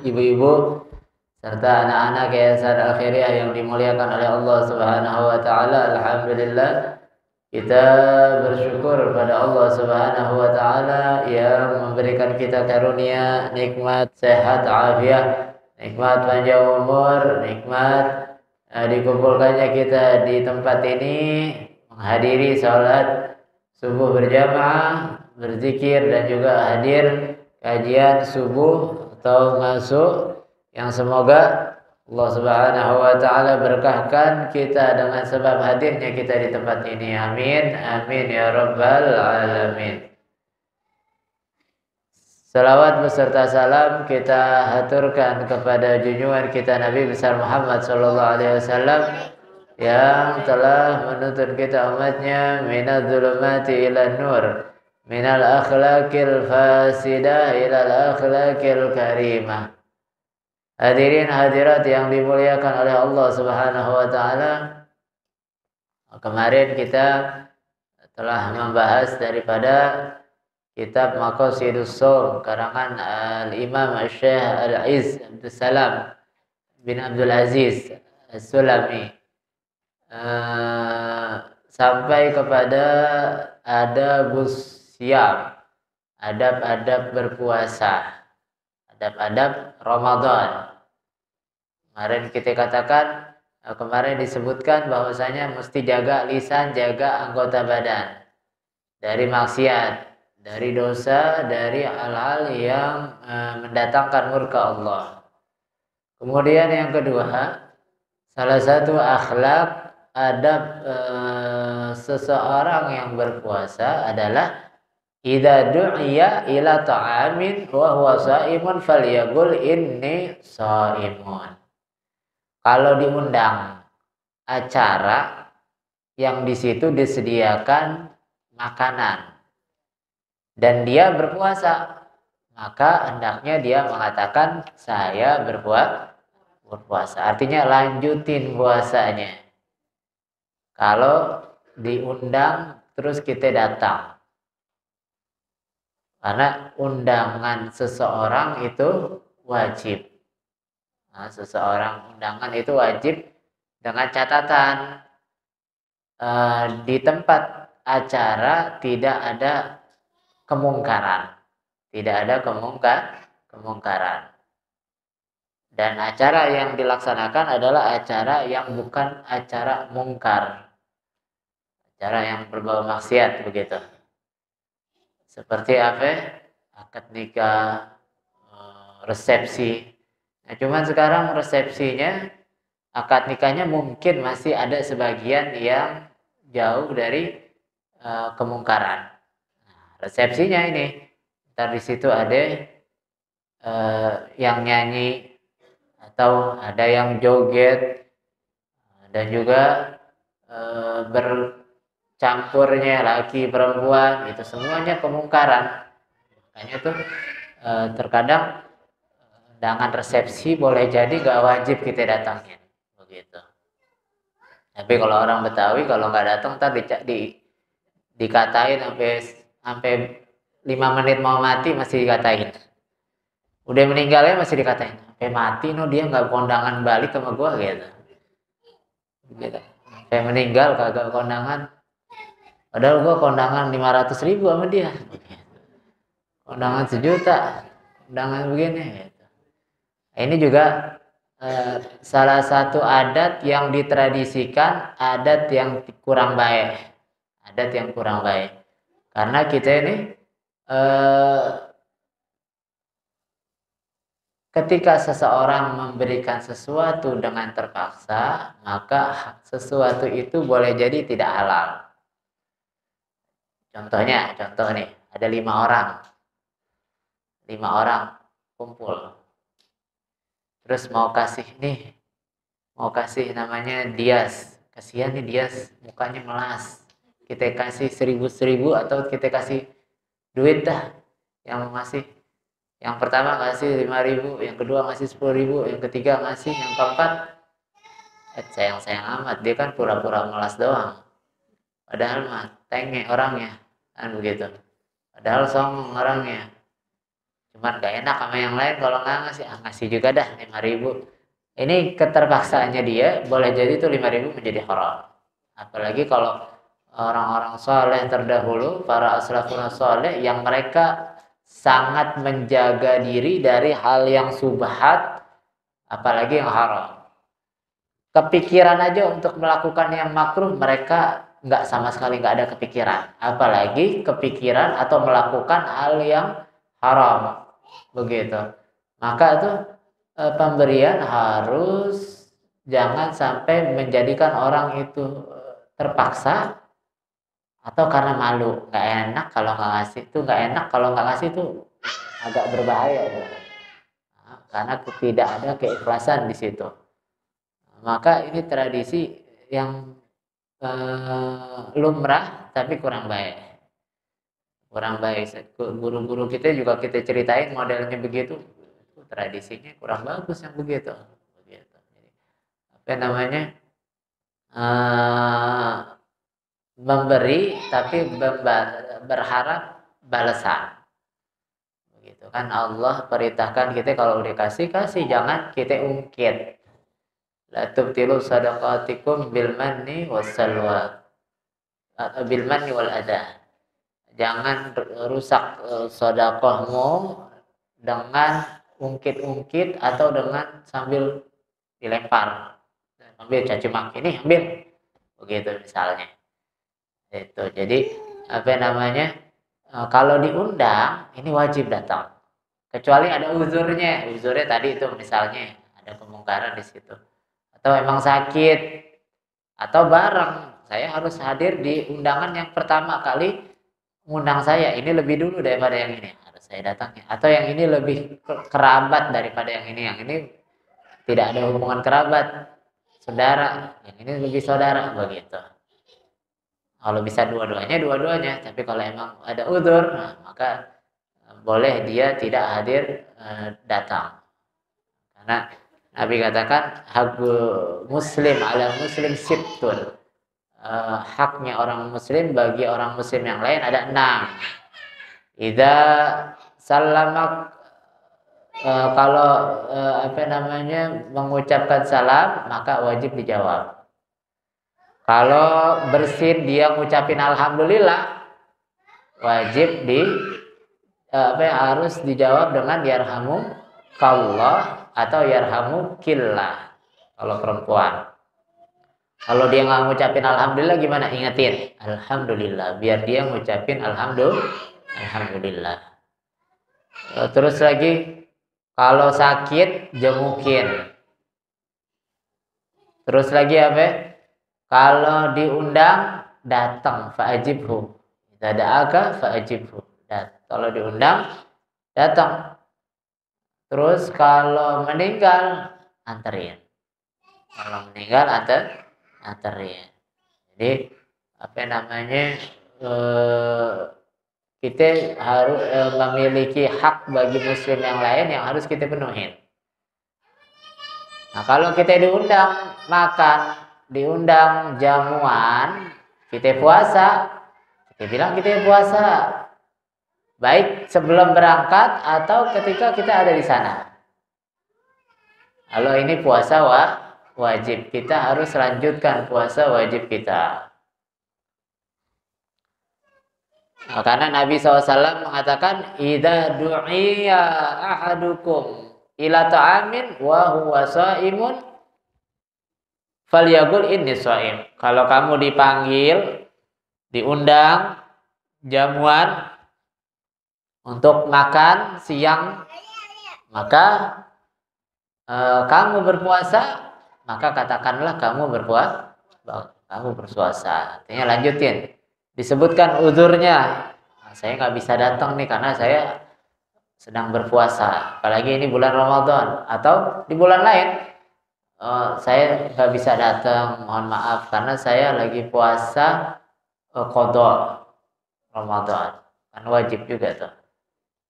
ibu-ibu serta anak-anak Yayasan Al-Khairiyah yang dimuliakan oleh Allah Subhanahu wa taala. Alhamdulillah kita bersyukur pada Allah Subhanahu wa taala yang memberikan kita karunia nikmat sehat afiat, nikmat panjang umur, nikmat dikumpulkannya kita di tempat ini menghadiri salat subuh berjamaah, berzikir dan juga hadir kajian subuh atau masuk yang semoga Allah Subhanahu wa taala berkahkan kita dengan sebab hadirnya kita di tempat ini. Amin. Amin ya rabbal alamin. Salawat beserta salam kita haturkan kepada junjungan kita Nabi besar Muhammad sallallahu alaihi wasallam yang telah menuntun kita umatnya minadz zulumati ila nur, minal akhlaqil fasidah ilal akhlaqil karimah. Hadirin hadirat yang dimuliakan oleh Allah Subhanahu wa taala. Kemarin kita telah membahas daripada kitab Maqasidus Shaum karangan Al-Imam Syekh Al-Izz Abdul Salam bin Abdul Aziz As-Sulami. Sampai kepada adabus siyam, adab-adab berpuasa, adab-adab Ramadan. Kemarin kita katakan, kemarin disebutkan bahwasanya mesti jaga lisan, jaga anggota badan dari maksiat, dari dosa, dari hal-hal yang mendatangkan murka Allah. Kemudian yang kedua, salah satu akhlak adab seseorang yang berpuasa adalah idza du'iya ila ta'amin wa huwa shaimun falyaqul inni shaimun. Kalau diundang acara yang di situ disediakan makanan dan dia berpuasa, maka hendaknya dia mengatakan saya berpuasa. Artinya lanjutin puasanya. Kalau diundang terus kita datang. Karena undangan seseorang itu wajib. Nah, seseorang undangan itu wajib dengan catatan di tempat acara tidak ada kemungkaran. Tidak ada kemungkaran. Dan acara yang dilaksanakan adalah acara yang bukan acara mungkar. Acara yang berbau maksiat begitu. Seperti apa? Akad nikah, resepsi. Nah, cuman sekarang resepsinya, akad nikahnya mungkin masih ada sebagian yang jauh dari kemungkaran. Nah, resepsinya ini, ntar di situ ada yang nyanyi atau ada yang joget dan juga bercampurnya laki perempuan, itu semuanya kemungkaran. Makanya tuh terkadang undangan resepsi boleh jadi gak wajib kita datangin begitu. Tapi kalau orang Betawi kalau nggak datang ntar dikatain sampai 5 menit mau mati masih dikatain. Udah meninggalnya masih dikatain. Sampai mati dia nggak kondangan balik sama gua gitu. Sampai meninggal kagak kondangan. Padahal gua kondangan 500.000 sama dia. Kondangan 1 juta. Kondangan begini gitu. Ini juga salah satu adat yang ditradisikan, adat yang kurang baik. Adat yang kurang baik. Karena kita ini ketika seseorang memberikan sesuatu dengan terpaksa, maka sesuatu itu boleh jadi tidak halal. Contoh nih, ada 5 orang. 5 orang kumpul. Terus mau kasih namanya Dias. Kasihan nih Dias, mukanya melas. Kita kasih 1.000 atau kita kasih duit dah. Yang ngasih, yang pertama ngasih 5.000, yang kedua ngasih 10.000, yang ketiga ngasih, yang keempat sayang amat, dia kan pura-pura melas doang. Padahal mah tenge orangnya, kan begitu. Padahal songong orangnya. Cuman gak enak sama yang lain kalau nggak ngasih, ngasih juga dah 5.000. Ini keterpaksaannya dia, boleh jadi itu 5.000 menjadi haram. Apalagi kalau orang-orang soleh terdahulu, para aslafun soleh, yang mereka sangat menjaga diri dari hal yang subhat, apalagi yang haram. Kepikiran aja untuk melakukan yang makruh, mereka nggak sama sekali nggak ada kepikiran. Apalagi kepikiran atau melakukan hal yang haram. Begitu. Maka itu pemberian harus jangan sampai menjadikan orang itu terpaksa atau karena malu. Nggak enak kalau nggak ngasih itu, nggak enak kalau nggak ngasih itu agak berbahaya ya. Nah, karena tidak ada keikhlasan di situ. Maka ini tradisi yang lumrah tapi kurang baik. Kurang baik. Guru-guru kita juga kita ceritain modelnya begitu. Tradisinya kurang bagus yang begitu. Begitu. Apa namanya? Memberi tapi berharap balasan. Begitu kan Allah perintahkan kita kalau udah kasih, jangan kita ungkit. La tubtilu sadaqatikum bil manni wassalwa. Bil manni wal adha. Jangan rusak sedekahmu dengan ungkit-ungkit atau dengan sambil dilempar. Ambil caci maki, ini ambil. Begitu misalnya. Itu. Jadi apa namanya? Kalau diundang ini wajib datang. Kecuali ada uzurnya. Uzurnya tadi itu misalnya ada kemungkaran di situ. Atau emang sakit atau bareng. Saya harus hadir di undangan yang pertama kali ngundang saya. Ini lebih dulu daripada yang ini. Harus saya datangnya. Atau yang ini lebih kerabat daripada yang ini. Yang ini tidak ada hubungan kerabat. Saudara. Yang ini lebih saudara. Begitu. Kalau bisa dua-duanya. Tapi kalau emang ada uzur, nah, maka boleh dia tidak hadir datang. Karena Nabi katakan hak muslim ala muslim sittun. Haknya orang muslim bagi orang muslim yang lain ada 6. Idza salamak kalau apa namanya mengucapkan salam maka wajib dijawab. Kalau bersin dia ngucapin alhamdulillah wajib harus dijawab dengan yarhamukallah atau yarhamukillah kalau perempuan. Kalau dia nggak ngucapin alhamdulillah gimana? Ingetin alhamdulillah biar dia ngucapin alhamdulillah. Terus lagi kalau sakit jengukin. Terus lagi apa? Kalau diundang datang fa'ajibhu. Idza da'aka fa'ajibhu. Kalau diundang datang. Terus kalau meninggal anterin. Kalau meninggal anterin. Jadi apa namanya? Kita harus memiliki hak bagi muslim yang lain yang harus kita penuhin. Nah, kalau kita diundang makan, diundang jamuan, kita puasa, kita bilang kita puasa. Baik sebelum berangkat atau ketika kita ada di sana. Kalau ini puasa wajib, kita harus lanjutkan puasa wajib kita. Nah, karena Nabi SAW mengatakan, idza du'iya ahadukum ila ta'amin wa huwa sha'imun falyaqul inni sha'im. Kalau kamu dipanggil, diundang jamuan untuk makan siang, maka kamu berpuasa, maka katakanlah kamu berpuasa. Artinya lanjutin. Disebutkan uzurnya. Nah, saya nggak bisa datang nih karena saya sedang berpuasa. Apalagi ini bulan Ramadan atau di bulan lain. Saya nggak bisa datang, mohon maaf karena saya lagi puasa qadha Ramadan. Kan wajib juga tuh.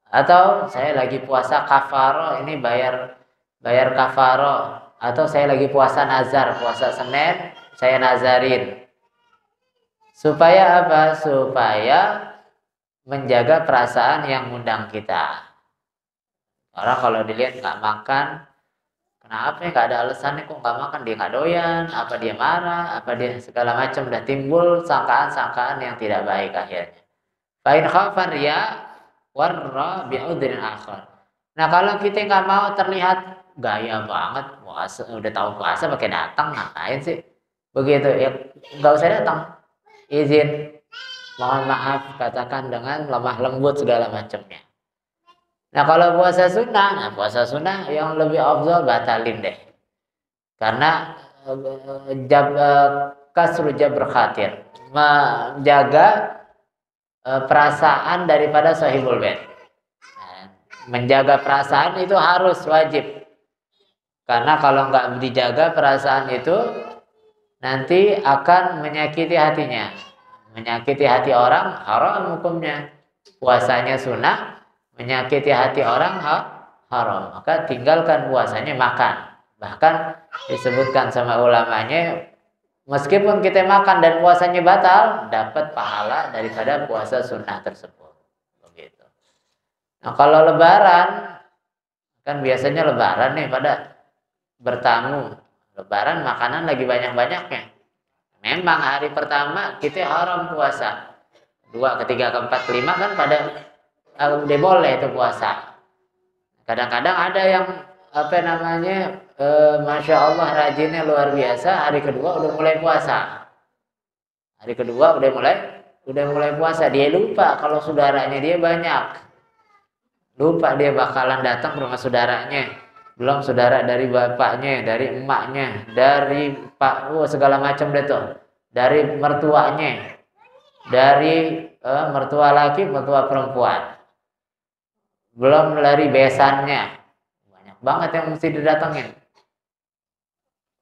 Atau saya lagi puasa kafaroh, ini bayar kafaroh. Atau saya lagi puasa nazar, puasa Senin, saya nazarin. Supaya apa? Supaya menjaga perasaan yang ngundang kita. Orang kalau dilihat nggak makan, kenapa ya, nggak ada alasannya kok nggak makan, dia nggak doyan, apa dia marah, apa dia segala macam, udah timbul sangkaan-sangkaan yang tidak baik akhirnya. Fa'in khafa riya warra bi'udrin akhar. Nah kalau kita nggak mau terlihat gaya banget, puasa, udah tahu puasa pakai datang, ngapain sih? Begitu ya, nggak usah datang, izin, mohon maaf, katakan dengan lemah lembut segala macamnya. Nah kalau puasa sunnah yang lebih afdal batalin deh. Karena kasru jabr khatir, menjaga perasaan daripada sahibul bait. Menjaga perasaan itu harus wajib. Karena kalau nggak dijaga perasaan itu, nanti akan menyakiti hatinya. Menyakiti hati orang haram hukumnya. Puasanya sunnah, menyakiti hati orang haram. Maka tinggalkan puasanya, makan. Bahkan disebutkan sama ulamanya, meskipun kita makan dan puasanya batal, dapat pahala daripada puasa sunnah tersebut. Begitu. Nah kalau lebaran, kan biasanya lebaran nih pada bertamu. Lebaran makanan lagi banyak-banyaknya. Memang hari pertama kita haram puasa. 2, ketiga, keempat, kelima kan pada udah boleh itu puasa. Kadang-kadang ada yang Masya Allah rajinnya luar biasa, hari kedua udah mulai puasa. Hari kedua udah mulai puasa. Dia lupa kalau saudaranya dia banyak. Lupa dia bakalan datang ke rumah saudaranya. Belum saudara dari bapaknya, dari emaknya, dari segala macam deh tuh. Dari mertuanya, dari mertua laki, mertua perempuan. Belum dari besannya. Banyak banget yang mesti didatengin.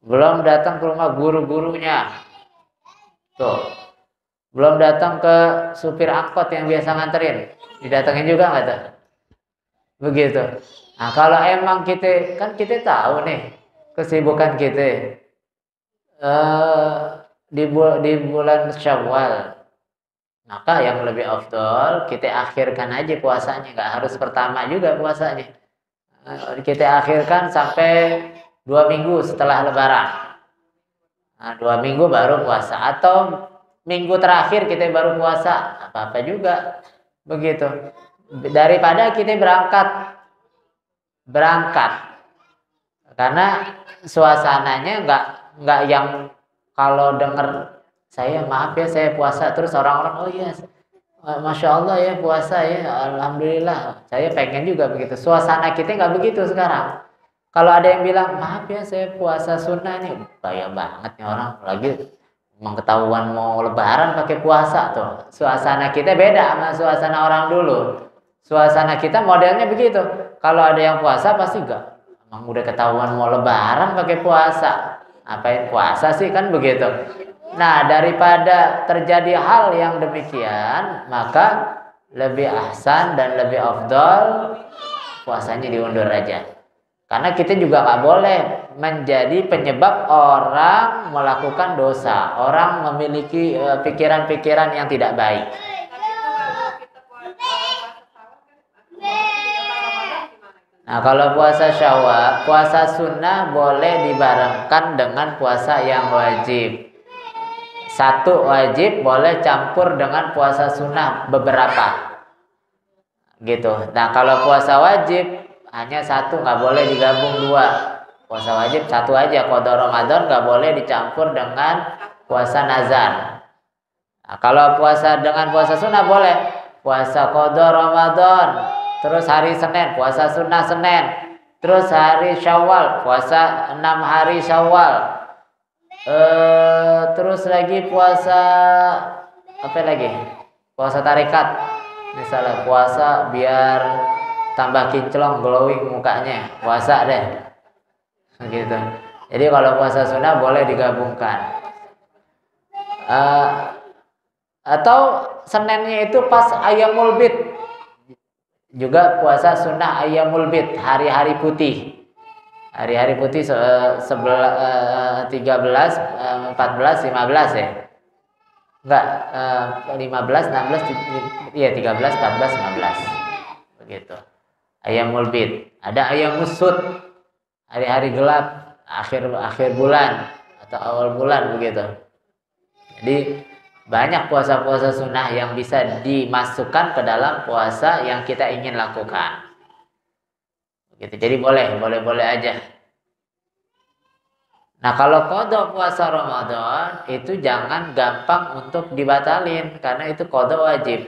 Belum datang ke rumah guru-gurunya. Tuh. Belum datang ke supir angkot yang biasa nganterin. Didatengin juga nggak tuh? Begitu. Nah kalau emang kita tahu nih kesibukan kita di bulan Syawal, maka yang lebih afdol kita akhirkan aja puasanya, nggak harus pertama juga puasanya. Kita akhirkan sampai 2 minggu setelah Lebaran. Nah, 2 minggu baru puasa, atau minggu terakhir kita baru puasa, apa-apa juga. Begitu. Daripada kita berangkat karena suasananya nggak yang kalau denger saya maaf ya saya puasa terus orang-orang oh iya Masya Allah ya puasa ya Alhamdulillah saya pengen juga begitu. Suasana kita nggak begitu sekarang. Kalau ada yang bilang maaf ya saya puasa sunnah nih, bahaya banget nih orang, lagi mengetahuan mau lebaran pakai puasa tuh. Suasana kita beda sama suasana orang dulu. Suasana kita modelnya begitu. Kalau ada yang puasa pasti enggak. Emang udah ketahuan mau lebaran pakai puasa. Ngapain puasa sih kan begitu. Nah, daripada terjadi hal yang demikian, maka lebih ahsan dan lebih afdal puasanya diundur aja. Karena kita juga nggak boleh menjadi penyebab orang melakukan dosa, orang memiliki pikiran-pikiran yang tidak baik. Nah kalau puasa Syawal, puasa sunnah boleh dibarengkan dengan puasa yang wajib. Satu wajib boleh campur dengan puasa sunnah beberapa. Gitu. Nah kalau puasa wajib hanya satu, nggak boleh digabung 2. Puasa wajib satu aja. Qada Ramadan nggak boleh dicampur dengan puasa nazar. Nah, kalau puasa dengan puasa sunnah boleh. Puasa qada Ramadan, terus hari Senin puasa sunnah Senin, terus hari Syawal puasa 6 hari Syawal, terus lagi puasa apa lagi? Puasa tarekat, misalnya puasa biar tambah kinclong glowing mukanya, puasa deh, gitu. Jadi kalau puasa sunnah boleh digabungkan. Atau Seninnya itu pas Ayyamul Bid, juga puasa sunnah Ayyamul Bid, hari-hari putih. Hari-hari putih 13, 14, 15 ya. Enggak, 15, 16, iya 13, 14, 15. Begitu. Ayyamul bid. Ada ayyamus sud, hari-hari gelap, akhir bulan atau awal bulan begitu. Jadi banyak puasa-puasa sunnah yang bisa dimasukkan ke dalam puasa yang kita ingin lakukan. Begitu. Jadi boleh aja. Nah, kalau qada puasa Ramadan itu jangan gampang untuk dibatalin karena itu qada wajib.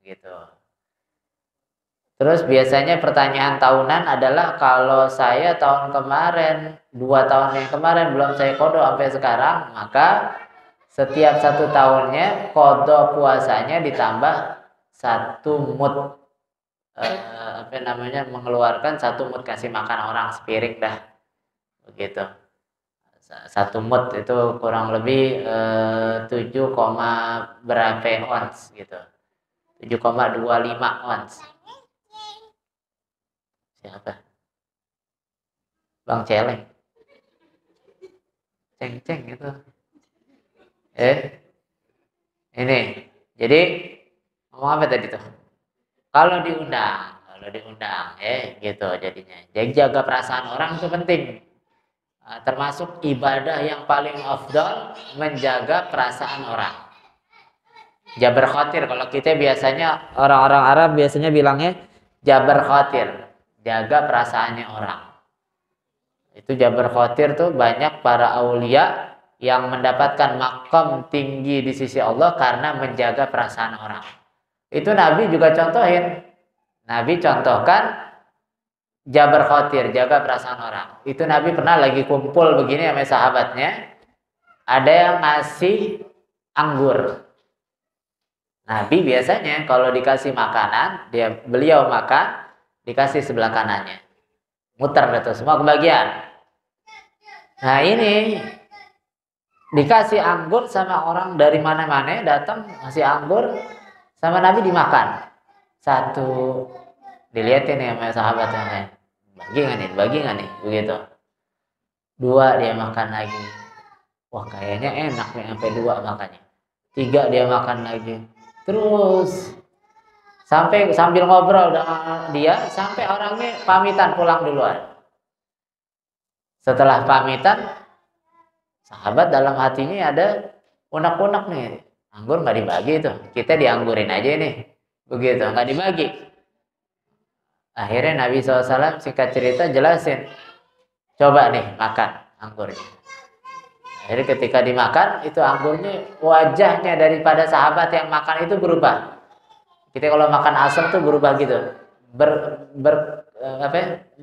Gitu. Terus biasanya pertanyaan tahunan adalah kalau saya tahun kemarin, 2 tahun yang kemarin belum saya qada sampai sekarang, maka setiap 1 tahunnya qada puasanya ditambah 1 mud, mengeluarkan 1 mud, kasih makan orang sepiring dah, begitu. 1 mud itu kurang lebih 7, berapa ons gitu, 7,25 ons. Siapa? Bang Celeng. Ceng itu. Ini. Jadi ngomong apa tadi tuh? Kalau diundang, gitu jadinya. Jadi jaga perasaan orang itu penting. Termasuk ibadah yang paling afdal menjaga perasaan orang. Jabar khatir, kalau kita biasanya orang-orang Arab biasanya bilangnya jabar khatir, jaga perasaannya orang. Itu jabar khatir tuh banyak para aulia yang mendapatkan makam tinggi di sisi Allah karena menjaga perasaan orang. Itu Nabi juga contohin. Nabi contohkan jabar khatir, jaga perasaan orang. Itu Nabi pernah lagi kumpul begini sama sahabatnya, ada yang ngasih anggur. Nabi biasanya kalau dikasih makanan, beliau makan, dikasih sebelah kanannya. Muter gitu, semua kebagian. Nah ini dikasih anggur sama orang dari mana-mana datang ngasih anggur sama Nabi dimakan. 1 dilihatin ya sama sahabatnya, bagi nggak nih, begitu. 2 dia makan lagi, wah kayaknya enak nih sampai 2 makannya. 3 dia makan lagi, terus sambil ngobrol dengan dia sampai orangnya pamitan pulang duluan. Setelah pamitan, sahabat dalam hatinya ada unek-unek nih, anggur nggak dibagi tuh, kita dianggurin aja nih, begitu, nggak dibagi. Akhirnya Nabi SAW singkat cerita jelasin, coba nih makan anggurnya. Akhirnya ketika dimakan itu anggurnya, wajahnya daripada sahabat yang makan itu berubah. Kita kalau makan asam tuh berubah gitu,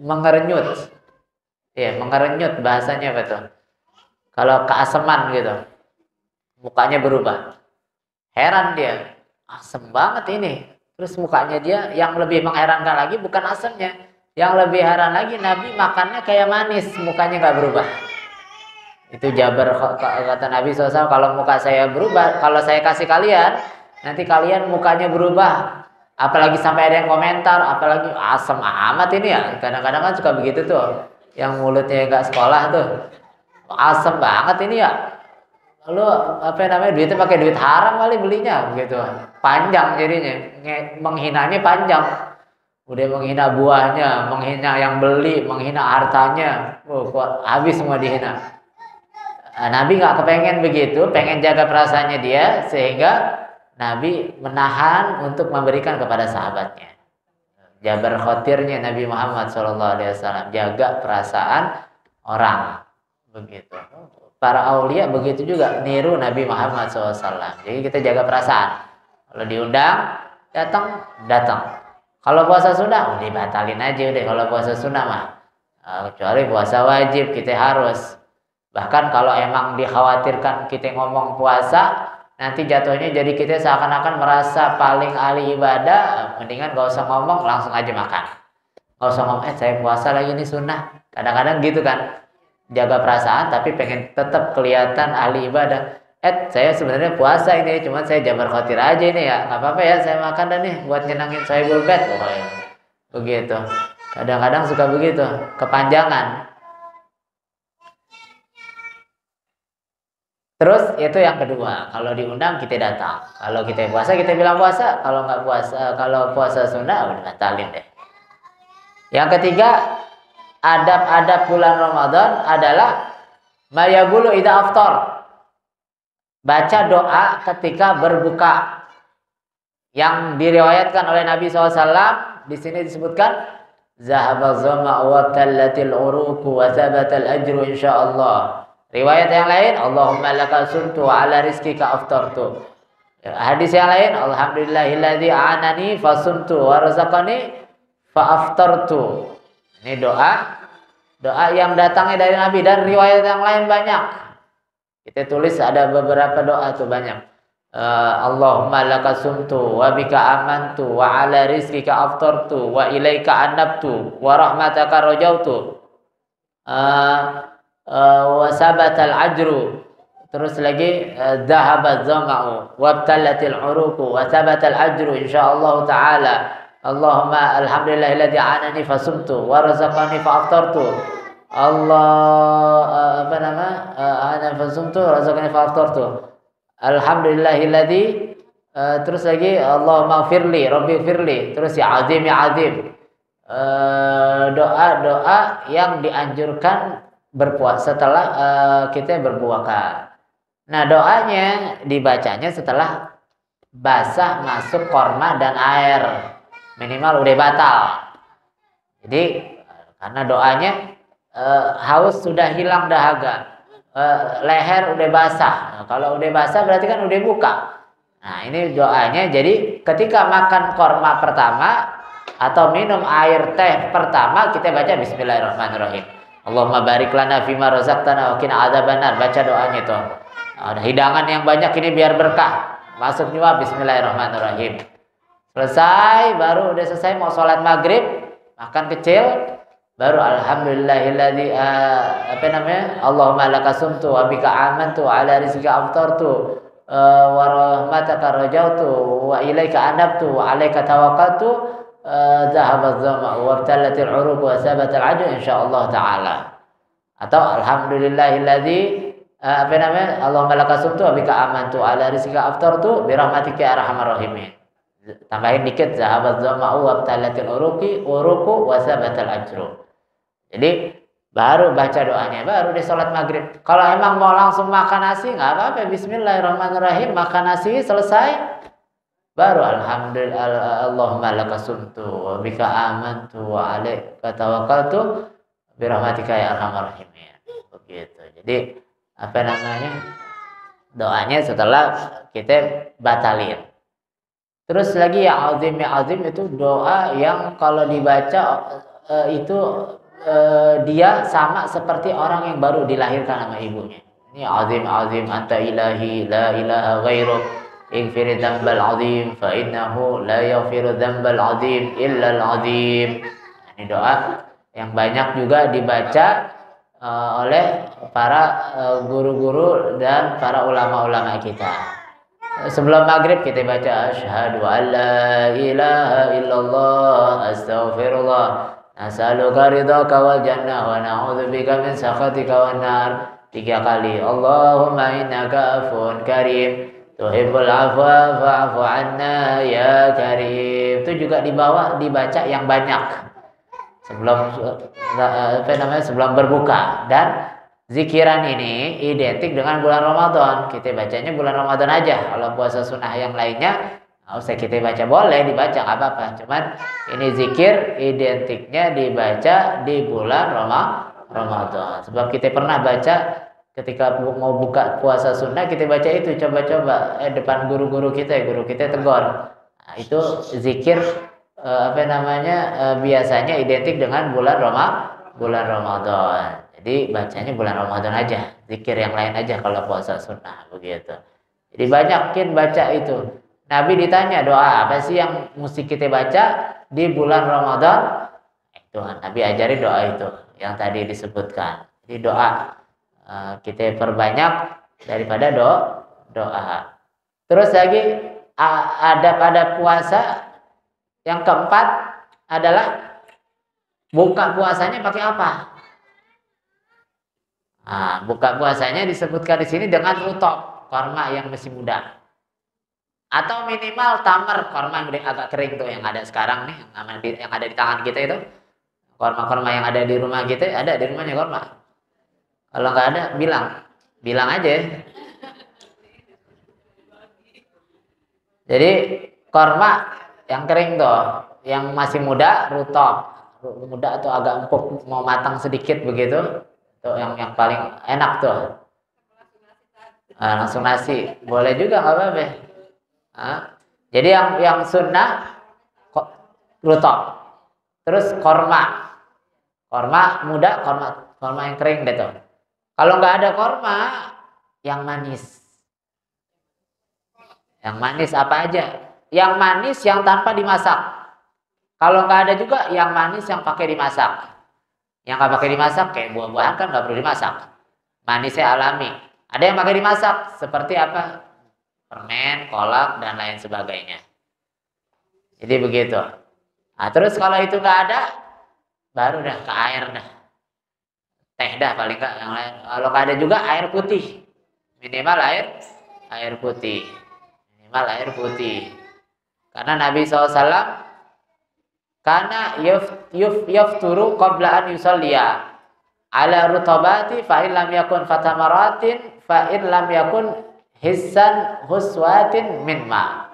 mengerenyut. Ya, mengerenyut bahasanya apa tuh? Kalau keaseman gitu, mukanya berubah. Heran dia, asem banget ini. Terus mukanya dia yang lebih mengherankan lagi bukan asemnya. Yang lebih heran lagi Nabi makannya kayak manis, mukanya nggak berubah. Itu jabar kata Nabi SAW, kalau muka saya berubah, kalau saya kasih kalian, nanti kalian mukanya berubah. Apalagi sampai ada yang komentar, apalagi asem amat ini ya. Kadang-kadang kan suka begitu tuh, yang mulutnya nggak sekolah tuh, asem banget ini ya. Lalu duitnya pakai duit haram kali belinya gitu. Panjang jadinya, menghinanya panjang. Udah menghina buahnya, menghina yang beli, menghina hartanya. Habis semua dihina. Nabi nggak kepengen begitu, pengen jaga perasaannya dia, sehingga Nabi menahan untuk memberikan kepada sahabatnya. Jabar khatirnya Nabi Muhammad SAW, jaga perasaan orang, begitu. Para aulia begitu juga, niru Nabi Muhammad SAW. Jadi kita jaga perasaan. Kalau diundang, datang. Kalau puasa sunnah, udah batalin aja udah. Kalau puasa sunnah mah, kecuali puasa wajib kita harus. Bahkan kalau emang dikhawatirkan kita ngomong puasa, nanti jatuhnya jadi kita seakan-akan merasa paling ahli ibadah. Mendingan gak usah ngomong, langsung aja makan. Gak usah ngomong, saya puasa lagi nih sunnah. Kadang-kadang gitu kan. Jaga perasaan tapi pengen tetap kelihatan ahli ibadah. Saya sebenarnya puasa ini, cuma saya jabar khatir aja ini ya. Nggak apa-apa ya, saya makan dah nih buat nyenangin sahibul bait. Begitu. Kadang-kadang suka begitu, kepanjangan. Terus itu yang kedua, kalau diundang kita datang. Kalau kita puasa kita bilang puasa, kalau nggak puasa, kalau puasa sunnah udah batalin deh. Yang ketiga, adab-adab bulan Ramadan adalah mayaqulu idza aftar. Baca doa ketika berbuka. Yang diriwayatkan oleh Nabi SAW, di sini disebutkan zahaba dhama'u wa tallatil uruqu wa thabatal ajru insyaallah. Riwayat yang lain, Allahumma laka sumtu wa ala rizqika aftartu. Hadis yang lain, alhamdulillahilladzi a'anani fasumtu wa razaqani fa aftartu. Ini doa yang datangnya dari Nabi, dan riwayat yang lain banyak. Kita tulis ada beberapa doa tuh banyak. Allahumma laka sumtu wa bika amantu wa ala rizqika aftartu wa ilaika anabtu wa rahmataka rajautu wa sabatal ajru. Terus lagi dhahabat dhama'u wabtalatil uruqu wa sabatal ajru insyaallah taala. Allahumma alhamdulillahilladzi anani fasumtu wa razaqani fa aftartu. Allah ana fasumtu wa razaqani fa aftartu. Alhamdulillahilladzi terus lagi Allahumma firli rabbi firli. Terus ya azim ya azim. Doa-doa yang dianjurkan berpuasa setelah kita berpuasa. Nah, doanya dibacanya setelah basah masuk korma dan air, minimal udah batal. Jadi karena doanya haus sudah hilang dahaga, leher udah basah. Nah, kalau udah basah berarti kan udah buka. Nah, ini doanya. Jadi ketika makan korma pertama atau minum air teh pertama, kita baca bismillahirrahmanirrahim. Allahumma barik lana fima razaqtana wa qina adzabannar. Baca doanya itu. Ada hidangan yang banyak ini biar berkah. Masuk juga bismillahirrahmanirrahim. Selesai, baru udah selesai mau sholat maghrib, makan kecil, baru alhamdulillahilladzi Allahumma laka sumtu wa bika amantu wa ala rizqika aftartu wa rahmataka rajautu wa ilaika anabtu wa alaika tawakkaltu zahabat dhama'u wa ibtalatil uruq wa sabatal ajru insyaallah taala. Atau alhamdulillahilladzi Allahumma laka sumtu wa bika amantu wa ala rizqika aftartu bi rahmatika ya arhamar rahimin. Tambahin dikit zahabat dhama'u wa ibtalatil uruqu wa sabatal ajru. Jadi baru baca doanya, baru di sholat maghrib. Kalau emang mau langsung makan nasi nggak apa-apa, bismillahirrahmanirrahim, makan nasi selesai, baru alhamdulillah Allahumma laka sumtu wa bika amantu wa alaika tawakkaltu bi rahmatika ya arhamar rahimin. Begitu. Jadi doanya setelah kita batalin. Terus lagi ya azim itu doa yang kalau dibaca itu dia sama seperti orang yang baru dilahirkan sama ibunya. Ini azim anta ilahi la ilaha ghairuk ighfir dzambal azim fa innahu la yaghfiru dzambal azim illa al azim. Ini doa yang banyak juga dibaca oleh para guru-guru dan para ulama-ulama kita. Sebelum maghrib kita baca asyhadu an la ilaha illallah astaghfirullah nas'aluka ridhaka wal jannah wa na'udzubika min sakhatika wan nar. 3 kali. Allahumma innaka afun karim tuhibbul afwa fa'fu anna ya karim. Itu juga dibaca yang banyak sebelum berbuka. Dan zikiran ini identik dengan bulan Ramadan. Kita bacanya bulan Ramadan aja. Kalau puasa sunnah yang lainnya nggak usah kita baca, boleh dibaca nggak apa-apa. Cuman ini zikir identiknya dibaca di bulan Ramadan. Sebab kita pernah baca ketika mau buka puasa sunnah, kita baca itu, coba-coba depan guru kita tegur. Nah, itu zikir biasanya identik dengan bulan Ramadan. Jadi bacanya bulan Ramadan aja, zikir yang lain aja kalau puasa sunnah begitu. Jadi banyakin baca itu. Nabi ditanya doa apa sih yang mesti kita baca di bulan Ramadan? Itu Nabi ajari doa itu yang tadi disebutkan. Jadi doa kita perbanyak daripada doa. Terus lagi adab puasa yang keempat adalah buka puasanya pakai apa? Nah, buka puasanya disebutkan di sini dengan rutab, korma yang masih muda, atau minimal tamar, korma yang agak kering tuh yang ada sekarang nih, yang ada di tangan kita itu, Korma-korma yang ada di rumah kita, ada di rumahnya korma. Kalau nggak ada, bilang aja. Jadi korma yang kering tuh, yang masih muda, muda atau agak empuk, mau matang sedikit begitu, tuh yang paling enak tuh. Langsung nasi, boleh juga nggak apa-apa. Jadi yang sunnah rutop, terus korma muda, korma yang kering deh tuh. Kalau nggak ada korma, yang manis. Yang manis apa aja? Yang manis yang tanpa dimasak. Kalau nggak ada juga yang manis yang pakai dimasak. Yang nggak pakai dimasak kayak buah-buahan kan nggak perlu dimasak. Manisnya alami. Ada yang pakai dimasak seperti apa? Permen, kolak dan lain sebagainya. Jadi begitu. Nah, terus kalau itu nggak ada, baru dah ke air dah. Teh dah paling nggak yang lain. Kalau nggak ada juga air putih. Minimal air putih. Minimal air putih. Karena Nabi SAW karena yafturu qabla an yusalliya ala rutabati fa in lam yakun fatamaratin fa in lam yakun hissan huswatin min ma.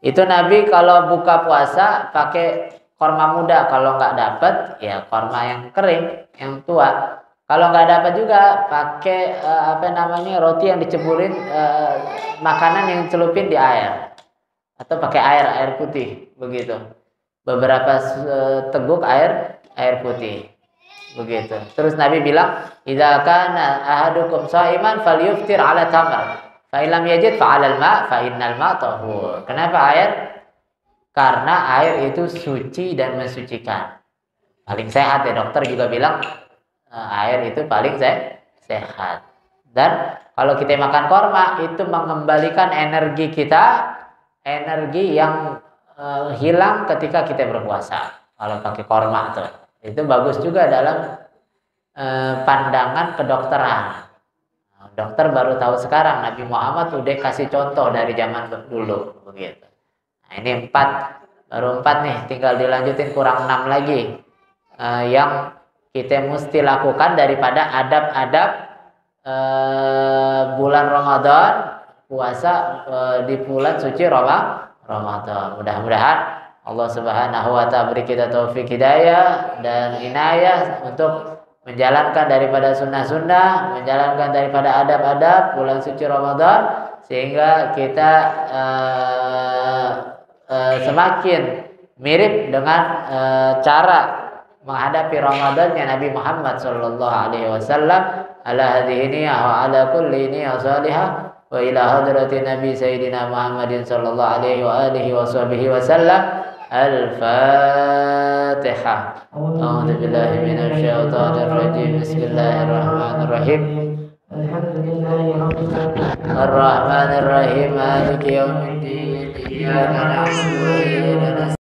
Itu Nabi kalau buka puasa pakai korma muda, kalau nggak dapat ya korma yang kering, yang tua. Kalau nggak dapat juga pakai roti yang diceburin, makanan yang celupin di air. Atau pakai air putih begitu, beberapa teguk air putih begitu. Terus Nabi bilang, idza kana ahadukum shaiman falyuftir ala tamr fa illam yajid fa 'alal ma fa innal ma tahur. Kenapa air? Karena air itu suci dan mensucikan. Paling sehat ya, dokter juga bilang air itu paling sehat. Dan kalau kita makan korma itu mengembalikan energi kita, energi yang hilang ketika kita berpuasa. Kalau pakai korma tuh, itu bagus juga dalam pandangan kedokteran. Dokter baru tahu sekarang, Nabi Muhammad udah kasih contoh dari zaman dulu begitu. Nah, ini 4, baru 4 nih, tinggal dilanjutin kurang 6 lagi yang kita mesti lakukan daripada adab-adab bulan Ramadan, puasa di bulan suci Ramadan. Mudah-mudahan Allah Subhanahu wa taala beri kita taufik hidayah dan inayah untuk menjalankan daripada sunnah-sunnah, menjalankan daripada adab-adab bulan suci Ramadan, sehingga kita semakin mirip dengan cara menghadapi Ramadannya Nabi Muhammad sallallahu alaihi wasallam, ala hadhihi niyyah wa ala kulli niyyah salihah wa ila hadratin Nabi Sayyidina Muhammadin sallallahu alaihi wa alihi wa sahbihi wasallam. Al-Fatihah. A'udzu billahi minasy syaithanir rajim. Bismillahirrahmanirrahim. Ar-Rahmanir Rahim. Maliki yaumiddin. Iyyaka na'budu wa iyyaka nasta'in.